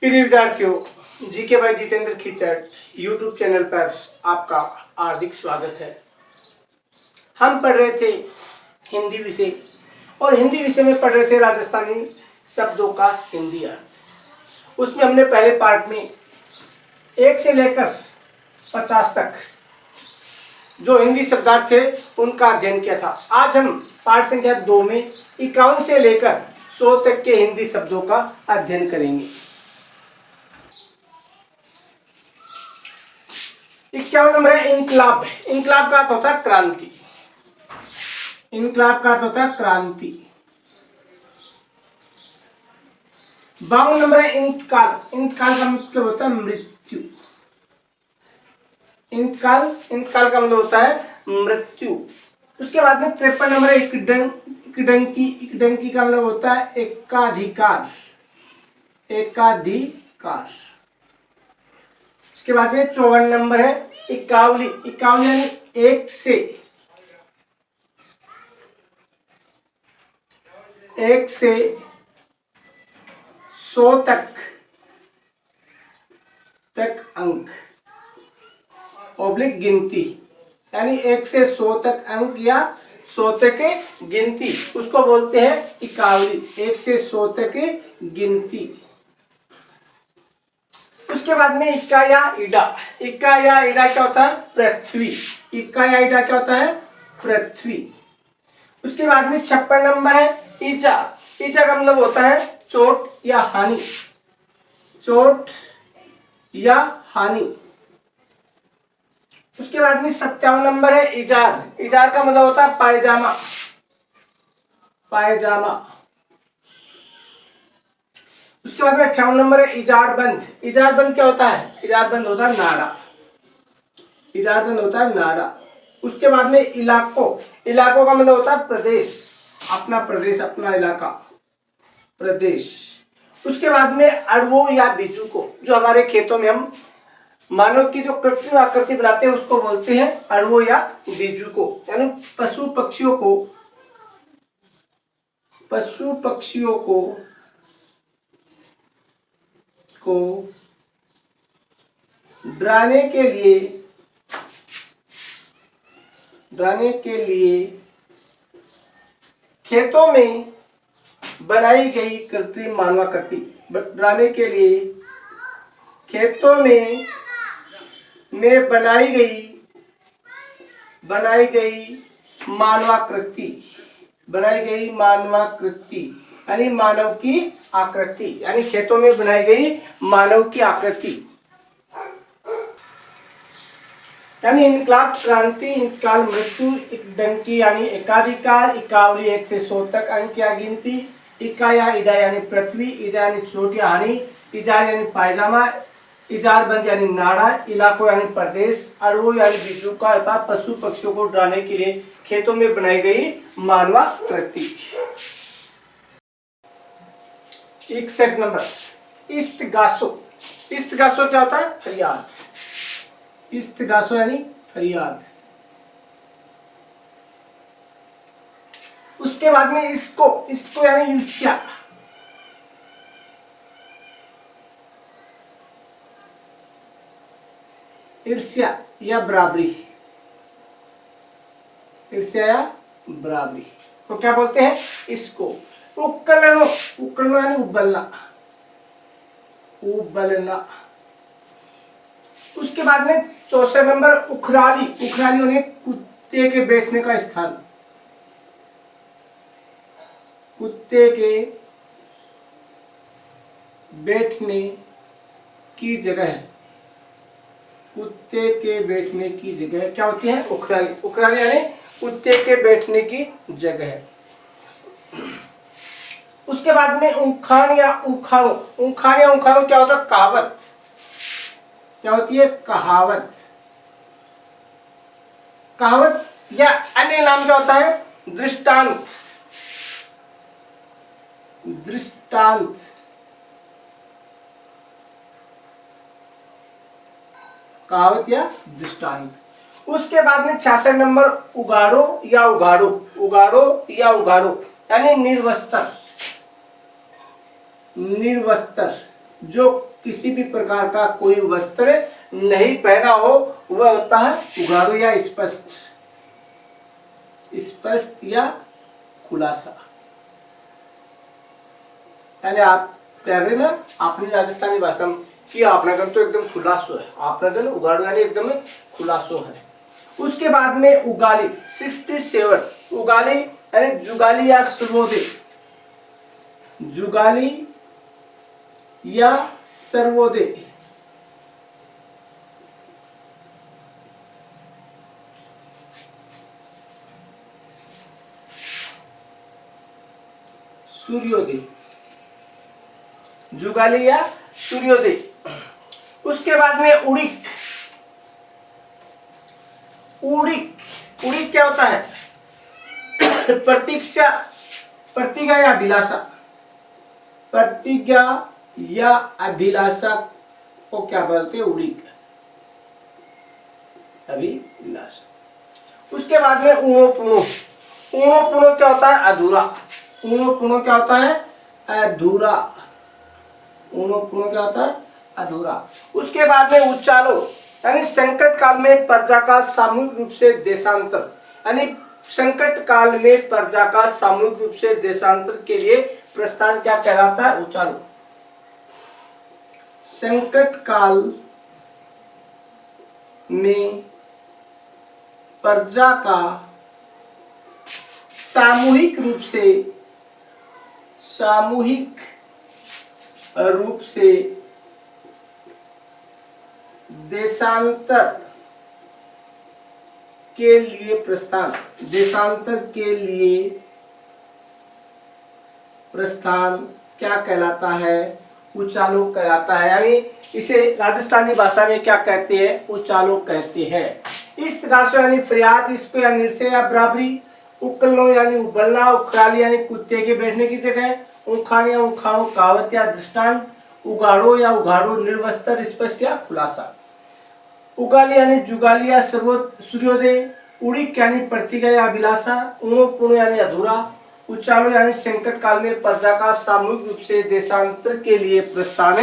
प्रिय विद्यार्थियों, GK by Jitendra Khichar YouTube channel पर आपका हार्दिक स्वागत है। हम पढ़ रहे थे हिंदी विषय और हिंदी विषय में पढ़ रहे थे राजस्थानी शब्दों का हिंदी अर्थ। उसमें हमने पहले पार्ट में 1 से लेकर 50 तक जो हिंदी शब्दार्थ थे उनका अध्ययन किया था। आज हम पाठ संख्या 2 में 51 से लेकर 100 तक के हिंदी शब्दों का अध्ययन करेंगे। 51 नंबर है इनकलाब। इनकलाब का अर्थ होता है क्रांति। इनकलाब का अर्थ होता है क्रांति। 52 नंबर है इंतकाल। इंतकाल का मतलब होता है मृत्यु। इंतकाल का मतलब होता है मृत्यु। उसके बाद में 53 नंबर है इकडंकी। इकडंकी का मतलब होता है एकाधिकार। एकाधिकार। उसके बाद में 54 नंबर है इक्यावली। इक्यावली यानी 1 से 100 तक अंक ओब्लिक गिनती, यानी 1 से 100 तक अंक या 100 तक की गिनती, उसको बोलते हैं इक्यावली। 1 से 100 तक की गिनती। उसके बाद में इक्का या ईडा। इक्का या ईडा क्या होता है? पृथ्वी। इक्का या ईडा क्या होता है? पृथ्वी। उसके बाद में 56 नंबर है ईजा। ईजा का मतलब होता है चोट या हानि। चोट या हानि। उसके बाद में 57 नंबर है इजार। इजार का मतलब होता है पायजामा। पायजामा। उसके बाद में 58 नंबर है इजारबंद। इजारबंद क्या होता है? इजारबंद होता है नारा। इजारबंद होता है नारा। उसके बाद में इलाकों। इलाकों का मतलब होता है प्रदेश। अपना प्रदेश, अपना इलाका, प्रदेश। उसके बाद में अड़वो या बीजुको, जो हमारे खेतों में हम मानव की जो कृत्रिम आकृति बनाते हैं उसको बोलते हैं अड़वो या बीजुको, यानी पशु पक्षियों को डराने के लिए खेतों में बनाई गई कृत्रिम मानवाकृति। डराने के लिए खेतों में बनाई गई मानवाकृति, यानी मानव की आकृति, यानी खेतों में बनाई गई मानव की आकृति, यानी इनकलाब, क्रांति, इंतकाल, मृत्यु, इकडंकी यानी एकाधिकार, इक्यावली 1 से 100 तक अंक या गिनती, इक्का या ईडा यानी पृथ्वी, ईजा यानी चोट या हानि, इजार यानी पायजामा, इजारबंद यानी नाड़ा, इलाकों यानी प्रदेश, अड़वो यानी बीजू का होता पशु पक्षियों को डराने के लिए खेतों में बनाई गई मानवाकृति। 61 नंबर इस्तगासो। इस्तगासो क्या होता है? फरियाद। इस्तगासो यानी फरियाद। उसके बाद में इसको यानी ईर्ष्या। ईर्ष्या या बराबरी। ईर्ष्या या बराबरी तो क्या बोलते हैं इसको? उक्कलनो। उक्कलनो यानी उबलना। उबलना। उसके बाद में 64 नंबर उखराली। उखराली होने कुत्ते के बैठने का स्थान। कुत्ते के बैठने की जगह है। कुत्ते के बैठने की जगह क्या होती है? उखराली। उखराली यानी कुत्ते के बैठने की जगह है। उसके बाद में उखाण या उखाणो। उखाण या उखाणो क्या होता है? कहावत। क्या होती है? कहावत। कहावत या अन्य नाम क्या होता है? दृष्टांत। दृष्टांत। कहावत या दृष्टांत। उसके बाद में 66 नंबर उगाड़ो या उगाड़ो। उगाड़ो या उगाड़ो यानी निर्वस्त्र। निर्वस्त्र जो किसी भी प्रकार का कोई वस्त्र नहीं पहना हो, वह होता है उघाड़ू या स्पष्ट, स्पष्ट या खुलासा। यानी आप कह रहे ना अपनी राजस्थानी भाषा में कि आपनगर तो एकदम खुलासो है, आपनगर उघाड़ू यानी एकदम खुलासो है। उसके बाद में उगाली 67, उगाली यानी जुगाली या सर्वोदय, जुगाली या सर्वोदय। सूर्योदय, जुगाली या सूर्योदय। उसके बाद में उड़ीक, उड़ीक, उड़ीक क्या होता है? प्रतीक्षा, प्रतिज्ञा या अभिलाषा, प्रतिज्ञा या अभिलाषा को क्या बोलते हैं? उड़ीक, अभिलाषा। उसके बाद में ऊणो पुणो, ऊणो पुणो क्या होता है? अधूरा, ऊणो पुणो क्या होता है? अधूरा, ऊणो पुणो क्या होता है? अधूरा। उसके बाद में उच्चालो यानी संकट काल में प्रजा का सामूहिक रूप से देशांतर, यानी संकट काल में प्रजा का सामूहिक रूप से देशांतर के लिए प्रस्थान क्या कहलाता है? उच्चालो। संकट काल में प्रजा का सामूहिक रूप से देशांतर के लिए प्रस्थान, देशांतर के लिए प्रस्थान क्या कहलाता है? उच्चालोक कहलाता है। यानी इसे राजस्थानी भाषा में क्या कहते हैं? उच्चालोक कहते हैं। इस गासो यानी फरियाद, इसको या निर्शय या बराबरी, उकलनो यानी उबलना, उखराली यानी कुत्ते के बैठने की जगह, उखाण या उखाणो कहावत या दृष्टांत, उगाड़ो या उघाड़ो निर्वस्त्र, स्पष्ट या खुलासा। उगाली यानी जुगाली या सूर्योदय, उड़ीक यानी प्रतिज्ञा या अभिलाषा, ऊणो पुणो यानी अधूरा, उच्चालो यानी संकट काल में प्रजा का सामूहिक रूप से देशांतर के लिए प्रस्थान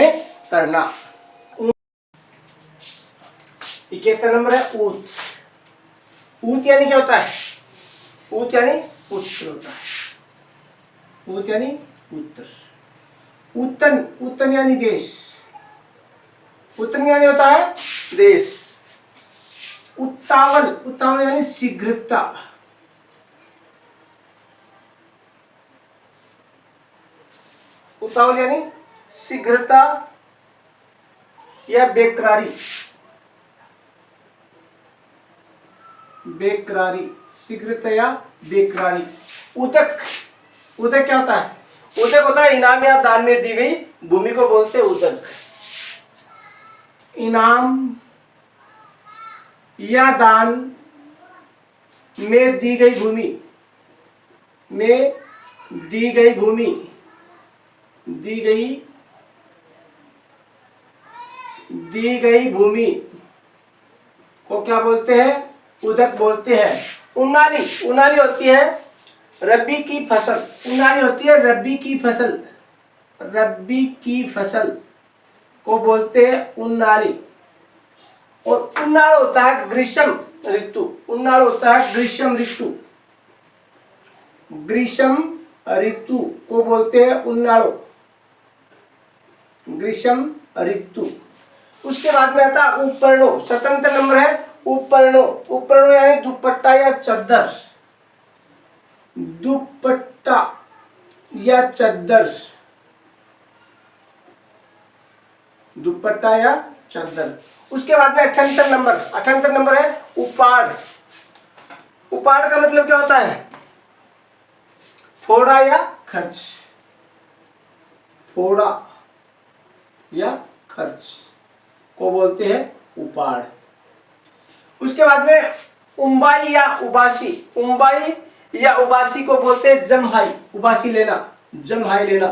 करना। 71 नंबर है ऊत। ऊत यानी क्या होता है? ऊत यानी उत्तर होता है, ऊत यानी उत्तर। उत्तन, उत्तन यानी देश, उत्तन यानी होता है देश। उत्तावल, उत्तावल यानी शीघ्रता, उत्तावल यानी शीघ्रता या बेकरारी, बेकरारी, शीघ्रता या बेकरारी। उदक, उदक क्या होता है? उदक होता है इनाम या दान में दी गई भूमि को बोलते हैं उदक। इनाम या दान में दी गई भूमि, में दी गई भूमि, दी गई भूमि को क्या बोलते हैं? उदक बोलते हैं। उन्नाली, उन्नाली होती है रबी की फसल, उन्नाली होती है रबी की फसल, रबी की फसल को बोलते हैं उन्नाली। और उन्नाड़ होता है ग्रीष्म ऋतु, उन्नाड़ होता है ग्रीष्म ऋतु, ग्रीष्म ऋतु को बोलते हैं उन्नाड़ो, ग्रीष्म ऋतु। उसके बाद में आता है उपरणो, स्वतंत्र नंबर है उपरणो। उपरणो यानी दुपट्टा या चद्दर, दुपट्टा या चद्दर, दुपट्टा या चद्दर। उसके बाद में 78 नंबर, 78 नंबर है उपाड़। उपाड़ का मतलब क्या होता है? फोड़ा या खर्च, फोड़ा या खर्च को बोलते हैं उपाड़। उसके बाद में उम्बाई या उबासी, उम्बाई या उबासी को बोलते हैं जमहाई, उबासी लेना, जमहाई लेना,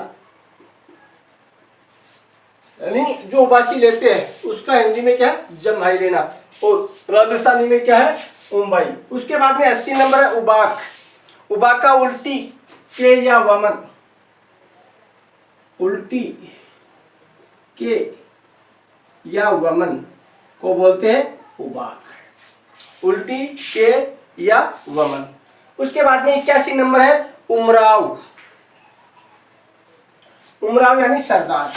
यानी जो उबासी लेते हैं उसका हिंदी में क्या है? जमहाई लेना। और राजस्थानी में क्या है? उम्बाई। उसके बाद में 80 नंबर है उबाक। उबाक का उल्टी के या वमन, उल्टी के या वमन को बोलते हैं उबाक। उल्टी के या वमन। उसके बाद में 81 नंबर है उमराव। उमराव यानी सरदार।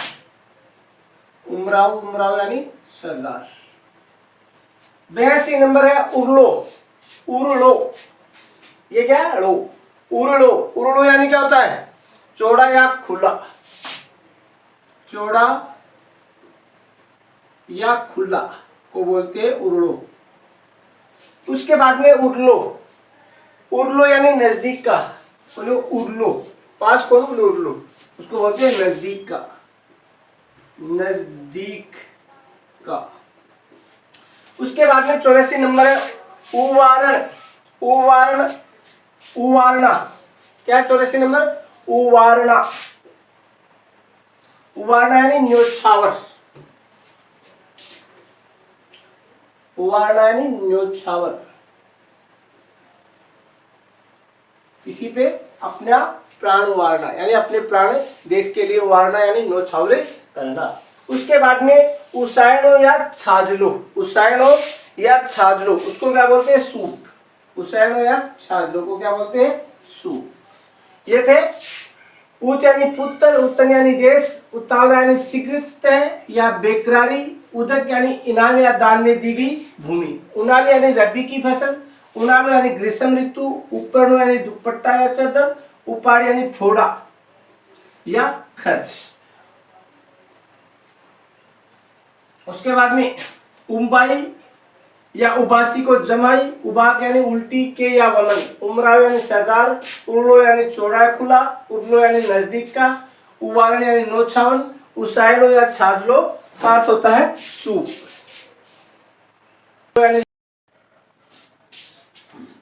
उमराव, उमराव यानी सरदार। 82 नंबर है उर्लो। उर्लो, ये क्या है? लो। उर्लो, उर्लो यानी क्या होता है? चौड़ा या खुला। चौड़ा या खुला को बोलते हैं उर्लो। उसके बाद में उर्लो। उर्लो यानी नजदीक का। बोलो उर्लो, पास कौन? बोलो उर्लो, उसको बोलते हैं नजदीक का। नजदीक का। उसके बाद में 84 नंबर है उवारण। उवारण, उवारणा। क्या 84 नंबर? उवारणा। उवारणा यानी न्योछावर। उवारणा यानी न्योछावर। किसी पे अपना प्राण उवारना, यानी अपने प्राण देश के लिए उवारना, यानी न्योछावरे करना। उसके बाद में उसायनो या छाजलो। उसायनो या छाजलो, उसको क्या बोलते हैं? सूप। उसायनो या छाजलो को क्या बोलते हैं? सूप। ये थे उत यानी पुत्र, उत्तन यानी देश, उत्तावला यानी स्वीकृत है या बेकरारी, उदक यानी इनाम या दान में दी गई भूमि, उनाली यानी रबी की फसल, उनालू यानी ग्रीष्म ऋतु, उपकरणों यानी दुपट्टा या चादर, उपाड़ यानी फोड़ा या खर्च। उसके बाद में उम्बाई या उबासी को जमाई, उबाक यानी उल्टी के या वमन, उमराव यानी सरदार, उर्लो यानी चौड़ा या खुला, उर्लो यानी नजदीक का, उवारण यानी नौछावन, उसायलो या छाजलो का अर्थ होता है सूप।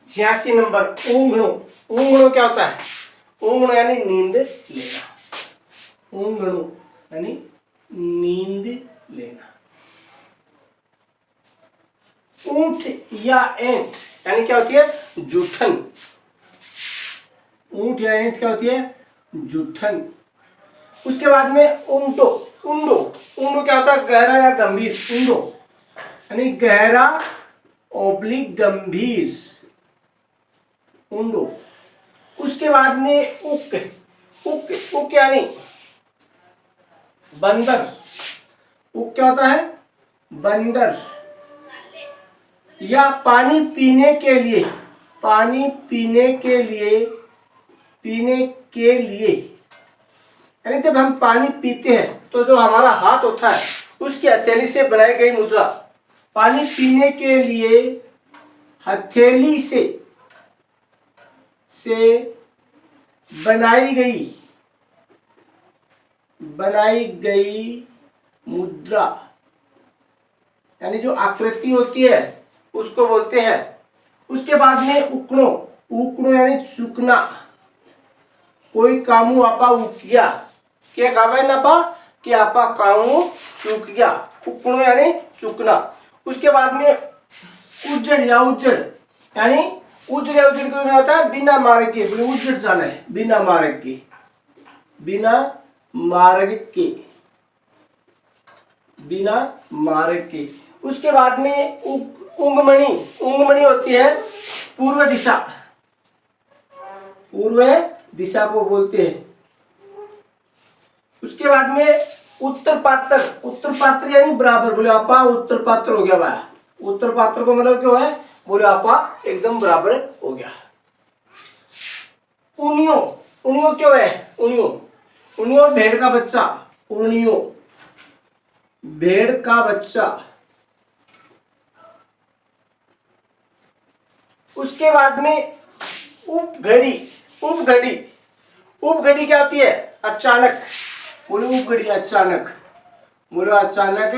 86 नंबर ऊँघनो। ऊँघनो क्या होता है? ऊँघनो यानी नींद लेना। ऊँघनो यानी नींद लेना। ऊंट या एंट यानी क्या होती है? जूठन। ऊंट या एंट क्या होती है? जूठन। उसके बाद में उंडो। उंडो, उंडो क्या होता है? गहरा या गंभीर। उंडो यानी गहरा ओब्लिक गंभीर। उंडो। उसके बाद में उक। उक, उक यानी बंदर। उक क्या होता है? बंदर। या पानी पीने के लिए। पानी पीने के लिए, पीने के लिए यानी जब हम पानी पीते हैं तो जो हमारा हाथ होता है उसकी हथेली से बनाई गई मुद्रा। पानी पीने के लिए हथेली से बनाई गई मुद्रा, यानी जो आकृति होती है उसको बोलते हैं। उसके बाद में उकणो। उकणो यानी चुकना। कोई कामू आपा उकिया, क्या कावे ना पा कि आपा कामू चूक गया। उकणो यानी चुकना। उसके बाद में उज्जड़ या उज्जड़, यानी उज्जड़ या उज्जड़ क्यों नहीं होता है? बिना मार्ग के। बोले उज्जड़ जाना है, बिना मार्ग के। बिना मार्ग के, बिना मार्ग के। उसके बाद में उंगमणि। उंगमणि होती है पूर्व दिशा। पूर्व दिशा को बोलते हैं। उसके बाद में उत्तर पात्र। उत्तर पात्र यानी बराबर। बोले आपा उत्तर पात्र हो गया भाई। उत्तर पात्र को मतलब क्यों है? बोले आपा एकदम बराबर हो गया। उनियो। उनियो क्यों है? उनियो, उनियो भेड़ का बच्चा। उनियो भेड़ का बच्चा। उसके बाद में उपघड़ी। उपघड़ी, उपघड़ी क्या होती है? अचानक। बोले उपघड़ी अचानक। बोलो अचानक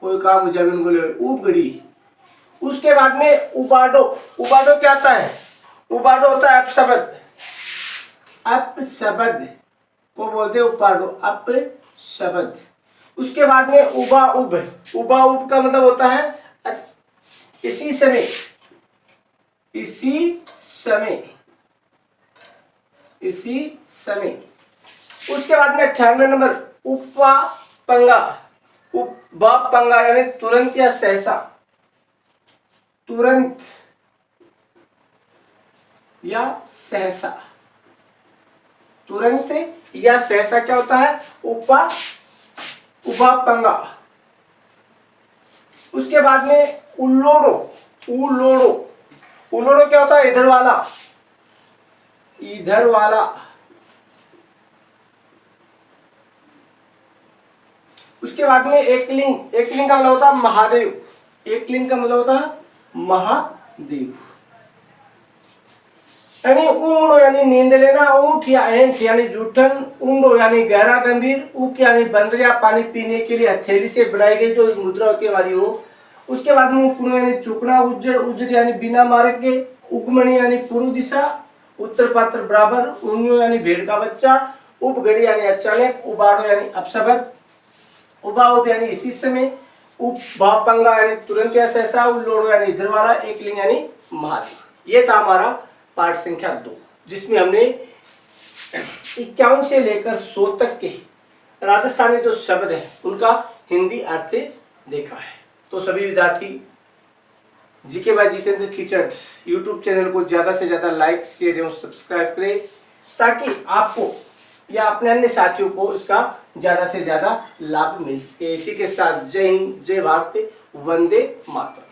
कोई काम हो जाए, बोले उपघड़ी। उसके बाद में उबाडो। उबाडो क्या होता है? उबाडो होता है अपशब्द। अपशब्द को बोलते हैं उबाडो, अपशब्द। उसके बाद में उबा उब। उबा उब का मतलब होता है इसी समय। इसी समय, इसी समय। उसके बाद में 98 नंबर उपवा पंगा। ब पंगा यानी तुरंत या सहसा, तुरंत या सहसा, तुरंत या सहसा क्या होता है? उपा उभा पंगा। उसके बाद में उल्लोड़ो, उलोड़ो, उलोड़ो क्या होता है? इधर वाला, इधर वाला। उसके बाद में एकलिंग, एकलिंग का मतलब होता है महादेव, एकलिंग का मतलब होता है महादेव। यानी उंगड़ो यानी नींद लेना, ऊठ या ऐंठ यानी जूठन, उंडो यानी गहरा गंभीर, उक यानी बंदर या पानी पीने के लिए हथेली से बनाई गई जो मुद्रा होती है हमारी हो। उसके बाद में उकड़ो यानी चुकना, उज्जर, उज्जर यानी बिना मार्ग के, उगमणी यानी पूर्व दिशा, उत्तर पात्र बराबर, उन्यो यानी भेड़ का बच्चा, उपगढ़ी यानी अचानक, उबाड़ो यानी अपशब्द, उबा उब यानी इसी समय, उप भापंगा यानी तुरंत या सहसा, उल्लोड़ो यानी इधर वाला, एकलिंग यानी महादेव। ये था हमारा पाठ संख्या 2, जिसमें हमने 51 से लेकर 100 तक के राजस्थानी जो शब्द है उनका हिंदी अर्थ देखा है। तो सभी विद्यार्थी GK by Jitendra Khichar YouTube channel को ज़्यादा से ज़्यादा लाइक, शेयर एवं सब्सक्राइब करें, ताकि आपको या अपने अन्य साथियों को इसका ज़्यादा से ज़्यादा लाभ मिल सके। इसी के साथ जय हिंद, जय भारत, वंदे मातरम।